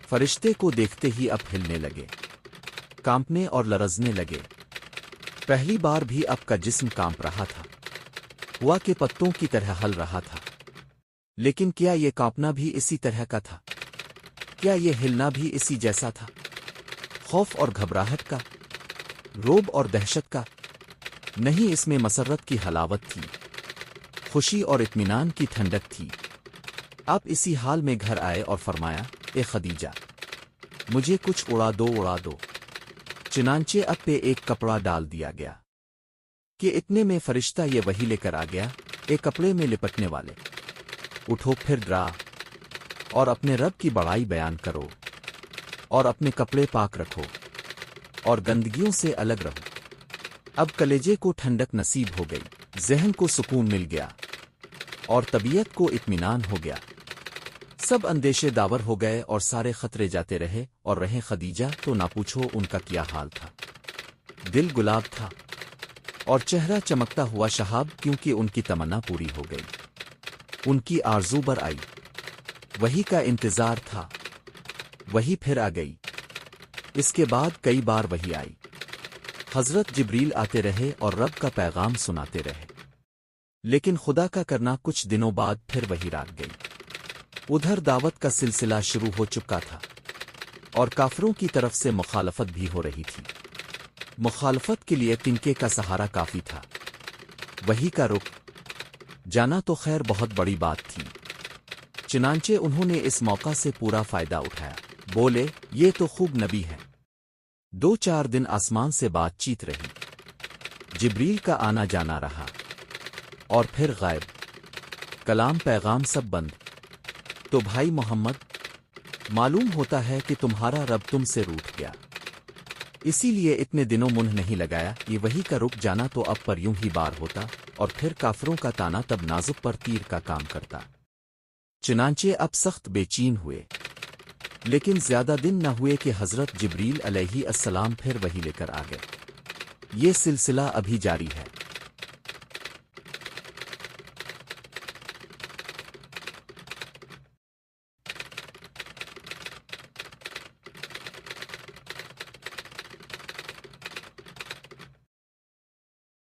فرشتے کو دیکھتے ہی اب ہلنے لگے، کانپنے اور لرزنے لگے۔ پہلی بار بھی اب کا جسم کانپ رہا تھا، ہوا کہ پتوں کی طرح ہل رہا تھا۔ لیکن کیا یہ کانپنا بھی اسی طرح کا تھا؟ کیا یہ ہلنا بھی اسی جیسا تھا؟ خوف اور گھبراہٹ کا، رعب اور دہشت کا؟ نہیں، اس میں مسرت کی حلاوت تھی، خوشی اور اطمینان کی ٹھنڈک تھی۔ آپ اسی حال میں گھر آئے اور فرمایا، اے خدیجہ، مجھے کچھ اڑا دو اڑا دو۔ چنانچہ اب پہ ایک کپڑا ڈال دیا گیا کہ اتنے میں فرشتہ یہ وہی لے کر آ گیا، ایک کپڑے میں لپٹنے والے، اٹھو پھر ڈرا اور اپنے رب کی بڑائی بیان کرو، اور اپنے کپڑے پاک رکھو اور گندگیوں سے الگ رہو۔ اب کلیجے کو ٹھنڈک نصیب ہو گئی، ذہن کو سکون مل گیا اور طبیعت کو اطمینان ہو گیا۔ سب اندیشے داور ہو گئے اور سارے خطرے جاتے رہے اور رہے خدیجہ تو نہ پوچھو ان کا کیا حال تھا۔ دل گلاب تھا اور چہرہ چمکتا ہوا شہاب، کیونکہ ان کی تمنا پوری ہو گئی، ان کی آرزو بر آئی۔ وہی کا انتظار تھا، وہی پھر آ گئی۔ اس کے بعد کئی بار وہی آئی، حضرت جبریل آتے رہے اور رب کا پیغام سناتے رہے، لیکن خدا کا کرنا کچھ دنوں بعد پھر وہی رات گئی۔ ادھر دعوت کا سلسلہ شروع ہو چکا تھا اور کافروں کی طرف سے مخالفت بھی ہو رہی تھی۔ مخالفت کے لیے تنکے کا سہارا کافی تھا، وہی کا رخ جانا تو خیر بہت بڑی بات تھی۔ چنانچہ انہوں نے اس موقع سے پورا فائدہ اٹھایا، بولے یہ تو خوب نبی ہے۔ 2-4 دن آسمان سے بات چیت رہی، جبریل کا آنا جانا رہا، اور پھر غائب، کلام پیغام سب بند۔ تو بھائی محمد، معلوم ہوتا ہے کہ تمہارا رب تم سے روٹھ گیا، اسی لیے اتنے دنوں منہ نہیں لگایا۔ یہ وہی کا رک جانا تو اب پر یوں ہی بار ہوتا، اور پھر کافروں کا تانا تب نازک پر تیر کا کام کرتا۔ چنانچہ اب سخت بے چین ہوئے، لیکن زیادہ دن نہ ہوئے کہ حضرت جبریل علیہ السلام پھر وہی لے کر آ گئے۔ یہ سلسلہ ابھی جاری ہے۔